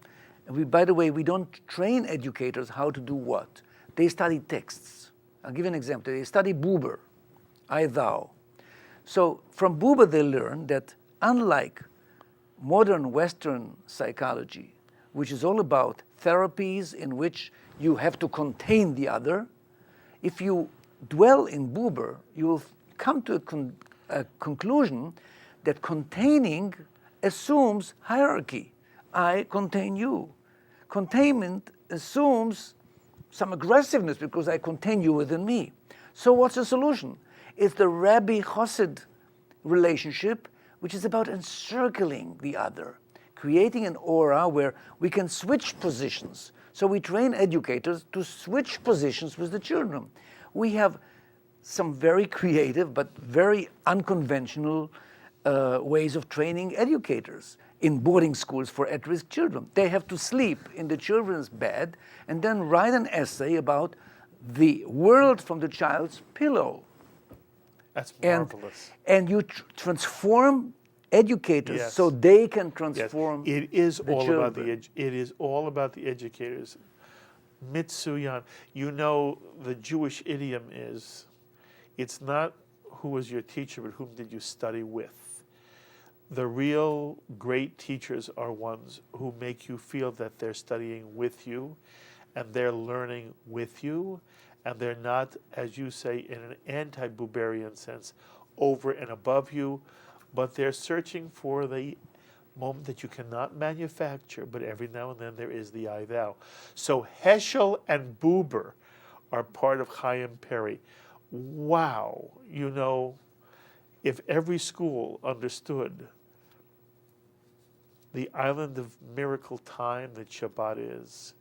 And by the way, we don't train educators how to do what. They study texts. I'll give you an example. They study Buber, I, thou. So from Buber, they learn that unlike modern Western psychology, which is all about therapies in which you have to contain the other, if you dwell in Buber, you will come to a conclusion that containing assumes hierarchy. I contain you. Containment assumes some aggressiveness because I contain you within me. So what's the solution? It's the Rabbi-Chassid relationship, which is about encircling the other, creating an aura where we can switch positions. So we train educators to switch positions with the children. We have some very creative but very unconventional ways of training educators in boarding schools for at-risk children. They have to sleep in the children's bed and then write an essay about the world from the child's pillow. That's marvelous. And you transform educators so they can transform It is the all children. about it is all about the educators. Mitsuyan, the Jewish idiom is, it's not who was your teacher, but whom did you study with. The real great teachers are ones who make you feel that they're studying with you and they're learning with you, and they're not, as you say, in an anti-Buberian sense, over and above you, but they're searching for the moment that you cannot manufacture, but every now and then there is the I thou. So Heschel and Buber are part of Chaim Peri. Wow, if every school understood the island of miracle time that Shabbat is,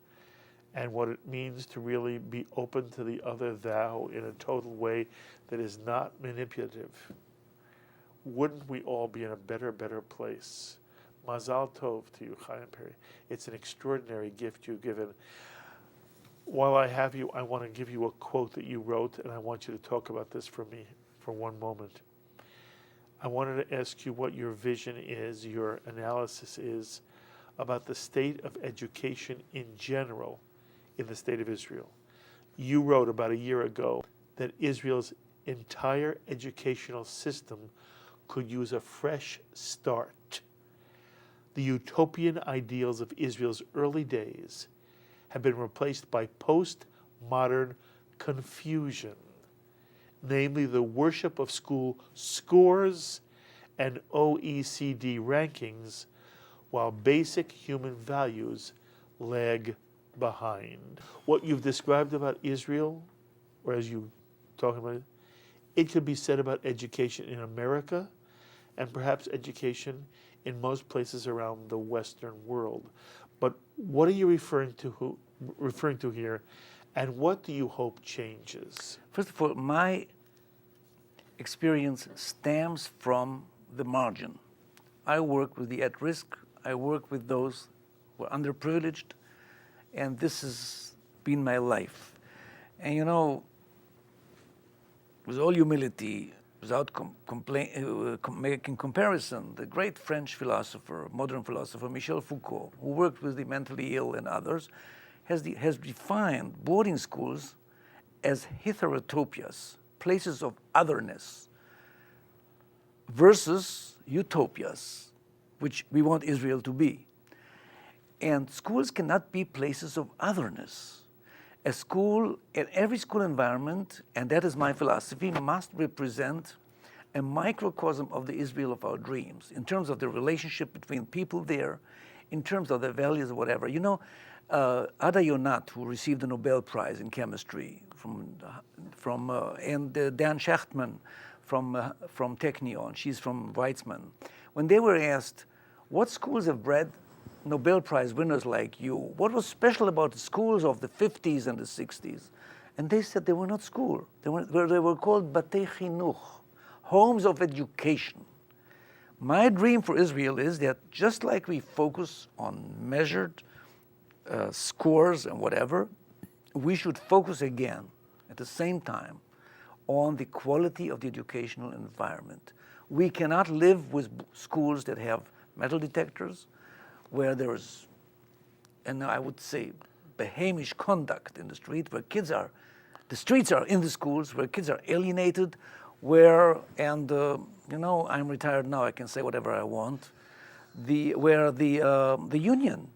and what it means to really be open to the other thou in a total way that is not manipulative, wouldn't we all be in a better place? Mazal Tov to you, Chaim Peri. It's an extraordinary gift you've given. While I have you, I want to give you a quote that you wrote, and I want you to talk about this for me for one moment. I wanted to ask you what your vision is, your analysis is about the state of education in general in the state of Israel. You wrote about a year ago that Israel's entire educational system could use a fresh start. The utopian ideals of Israel's early days have been replaced by postmodern confusion, namely the worship of school scores and OECD rankings, while basic human values lag behind. What you've described about Israel, or as you talking about it, it could be said about education in America and perhaps education in most places around the Western world. But what are you referring to here, And what do you hope changes? First of all, my experience stems from the margin. I work with the at-risk, I work with those who are underprivileged, and this has been my life. And you know, with all humility, without making comparison, the great French philosopher, modern philosopher, Michel Foucault, who worked with the mentally ill and others, has defined boarding schools as heterotopias, places of otherness, versus utopias, which we want Israel to be. And schools cannot be places of otherness. A school, in every school environment, and that is my philosophy, must represent a microcosm of the Israel of our dreams, in terms of the relationship between people there, in terms of their values or whatever. You know, Ada Yonat, who received the Nobel Prize in chemistry, and Dan Shechtman from Technion, she's from Weizmann. When they were asked, what schools have bred Nobel Prize winners like you? What was special about the schools of the 50s and the 60s? And they said they were not school. They were called Batei Chinuch, homes of education. My dream for Israel is that just like we focus on measured scores and whatever, we should focus again at the same time on the quality of the educational environment. We cannot live with schools that have metal detectors, where there's, and I would say, behamish conduct in the street, where the streets are in the schools, where kids are alienated, where, and you know, I'm retired now, I can say whatever I want, where the union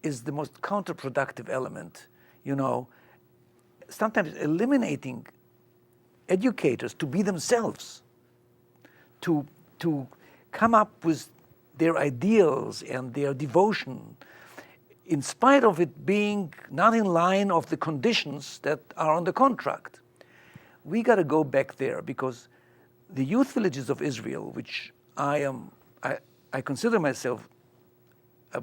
is the most counterproductive element, you know, sometimes eliminating educators to be themselves, to come up with their ideals and their devotion, in spite of it being not in line of the conditions that are on the contract. We got to go back there, because the youth villages of Israel, which I consider myself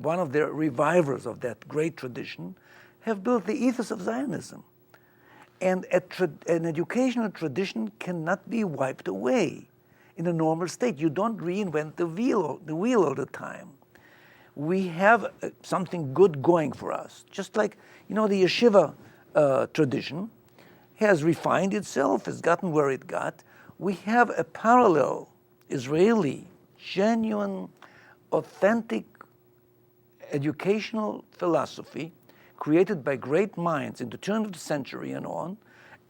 one of the revivers of that great tradition, have built the ethos of Zionism. And an educational tradition cannot be wiped away in a normal state. You don't reinvent the wheel all the time. We have something good going for us. Just like, you know, the yeshiva tradition has refined itself, has gotten where it got. We have a parallel Israeli, genuine, authentic educational philosophy created by great minds in the turn of the century and on,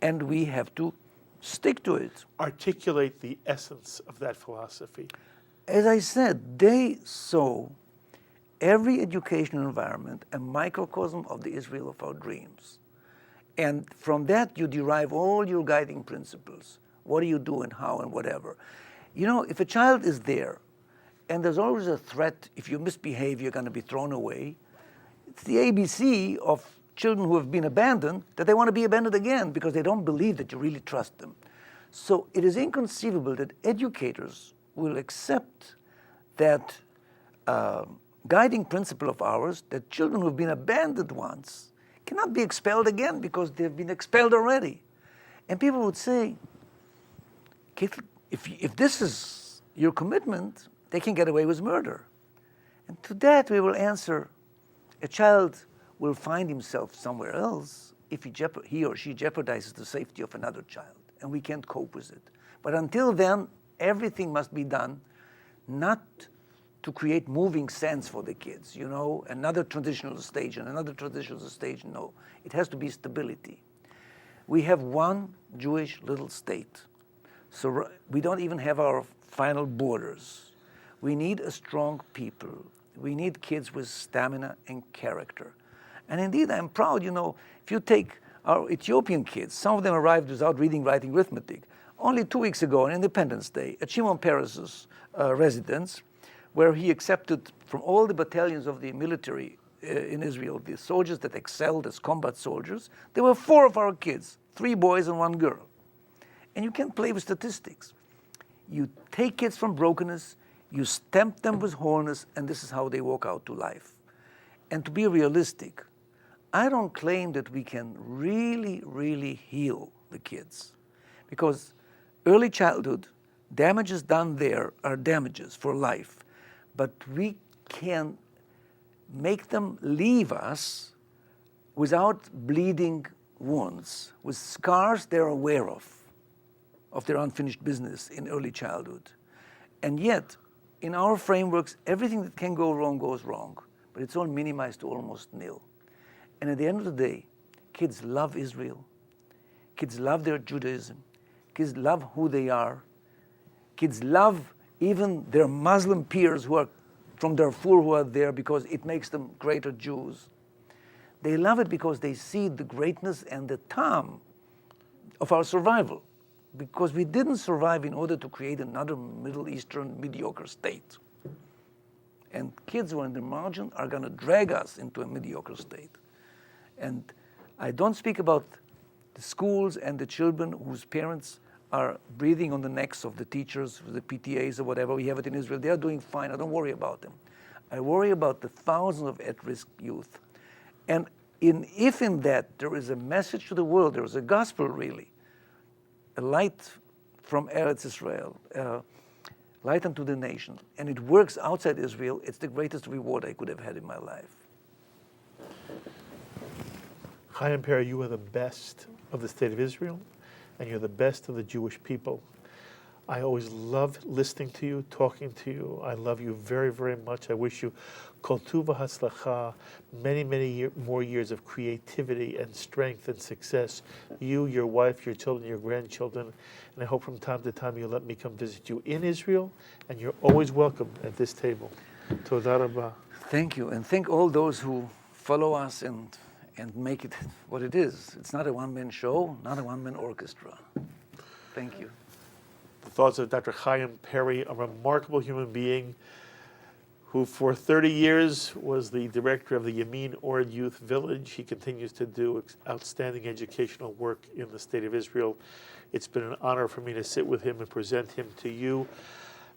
and we have to stick to it. Articulate the essence of that philosophy. As I said, they saw every educational environment a microcosm of the Israel of our dreams. And from that you derive all your guiding principles. What do you do and how and whatever. You know, if a child is there, and there's always a threat, if you misbehave, you're going to be thrown away, it's the ABC of children who have been abandoned, that they want to be abandoned again because they don't believe that you really trust them. So it is inconceivable that educators will accept that guiding principle of ours, that children who have been abandoned once cannot be expelled again because they've been expelled already. And people would say, if this is your commitment, they can get away with murder. And to that we will answer, a child will find himself somewhere else if he or she jeopardizes the safety of another child, and we can't cope with it. But until then, everything must be done not to create moving sense for the kids, you know, another transitional stage and another transitional stage, no. It has to be stability. We have one Jewish little state, so we don't even have our final borders. We need a strong people. We need kids with stamina and character. And indeed, I'm proud, you know, if you take our Ethiopian kids, some of them arrived without reading, writing, arithmetic. Only 2 weeks ago, on Independence Day, at Chaim Peri's residence, where he accepted from all the battalions of the military in Israel, the soldiers that excelled as combat soldiers, there were 4 of our kids, 3 boys and 1 girl. And you can't play with statistics. You take kids from brokenness, you stamp them with wholeness, and this is how they walk out to life. And to be realistic, I don't claim that we can really, really heal the kids, because early childhood, damages done there are damages for life, but we can make them leave us without bleeding wounds, with scars they're aware of their unfinished business in early childhood. And yet, in our frameworks, everything that can go wrong goes wrong, but it's all minimized to almost nil. And at the end of the day, kids love Israel. Kids love their Judaism. Kids love who they are. Kids love even their Muslim peers who are from Darfur who are there because it makes them greater Jews. They love it because they see the greatness and the tam of our survival, because we didn't survive in order to create another Middle Eastern mediocre state. And kids who are in the margin are going to drag us into a mediocre state. And I don't speak about the schools and the children whose parents are breathing on the necks of the teachers, the PTAs or whatever. We have it in Israel. They are doing fine. I don't worry about them. I worry about the thousands of at-risk youth. And if in that there is a message to the world, there is a gospel really, a light from Eretz Israel, light unto the nation, and it works outside Israel, it's the greatest reward I could have had in my life. Chaim Peri, you are the best of the state of Israel, and you're the best of the Jewish people. I always love listening to you, talking to you. I love you very, very much. I wish you kol tuva hatzlacha, many, many more years of creativity and strength and success. You, your wife, your children, your grandchildren. And I hope from time to time you'll let me come visit you in Israel, and you're always welcome at this table. Toda rabah. Thank you, and thank all those who follow us and make it what it is. It's not a one-man show, not a one-man orchestra. Thank you. The thoughts of Dr. Chaim Peri, a remarkable human being who for 30 years was the director of the Yemin Orde Youth Village. He continues to do outstanding educational work in the state of Israel. It's been an honor for me to sit with him and present him to you.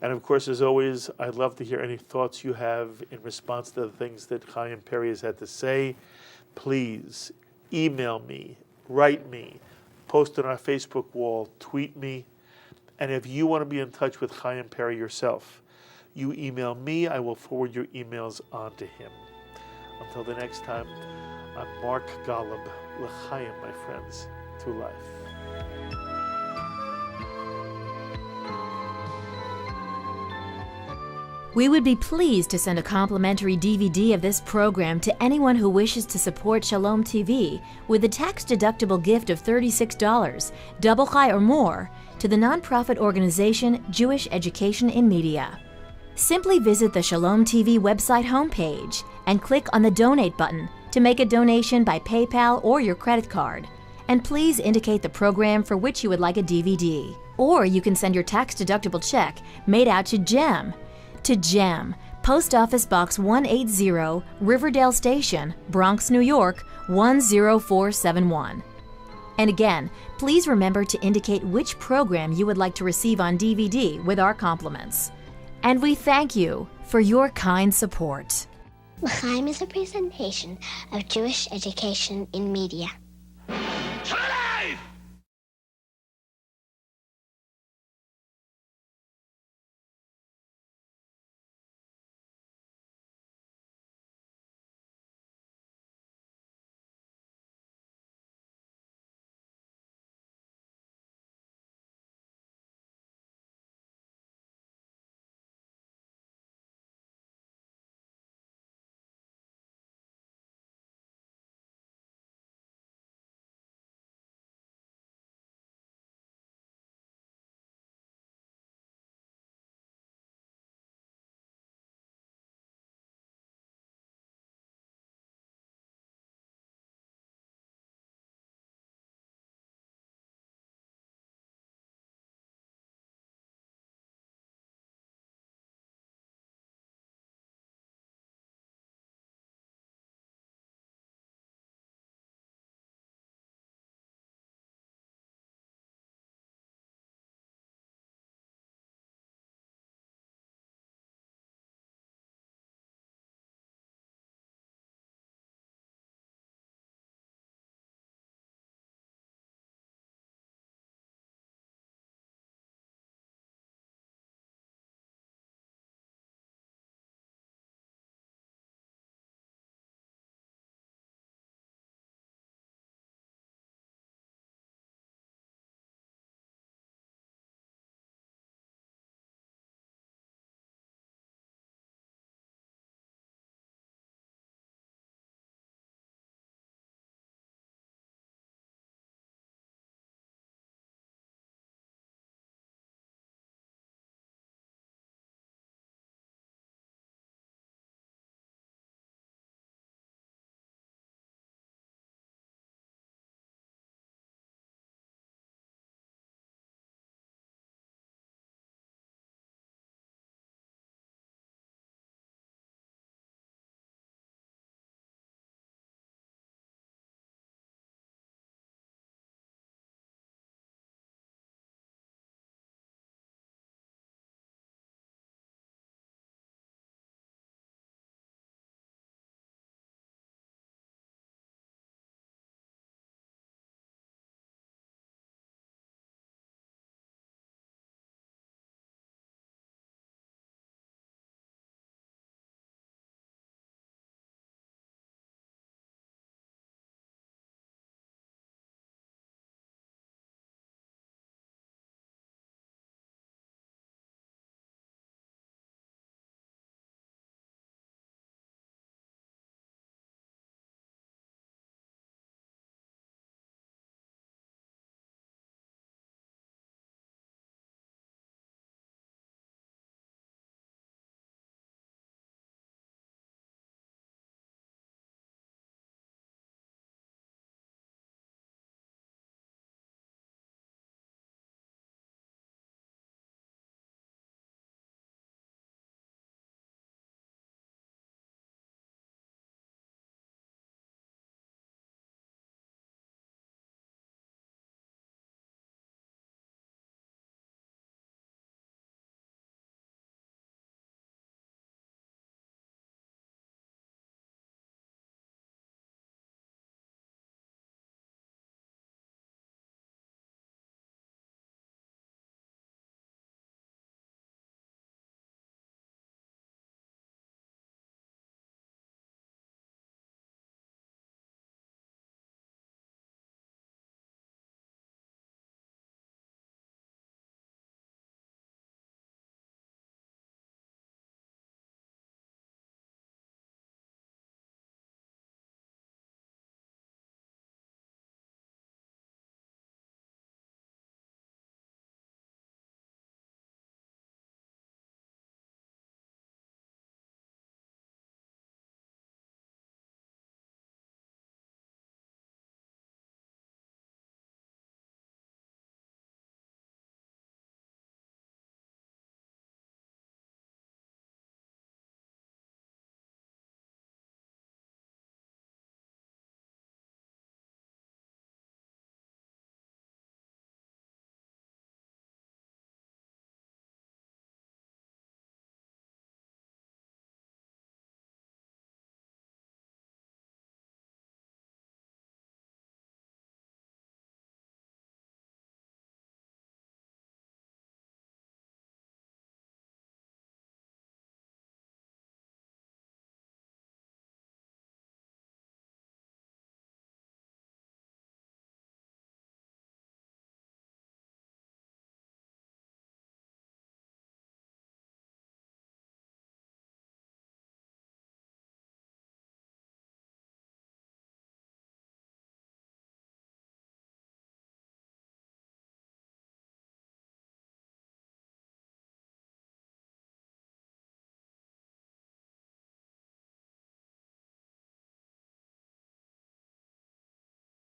And of course, as always, I'd love to hear any thoughts you have in response to the things that Chaim Peri has had to say. Please email me, write me, post on our Facebook wall, tweet me. And if you want to be in touch with Chaim Peri yourself, you email me, I will forward your emails on to him. Until the next time, I'm Mark Golub. L'chaim, my friends, to life. We would be pleased to send a complimentary DVD of this program to anyone who wishes to support Shalom TV with a tax-deductible gift of $36, double chai or more, to the nonprofit organization Jewish Education in Media. Simply visit the Shalom TV website homepage and click on the Donate button to make a donation by PayPal or your credit card. And please indicate the program for which you would like a DVD. Or you can send your tax-deductible check made out to GEM, Post Office Box 180, Riverdale Station, Bronx, New York, 10471. And again, please remember to indicate which program you would like to receive on DVD with our compliments. And we thank you for your kind support. L'chaim is a presentation of Jewish Education in Media.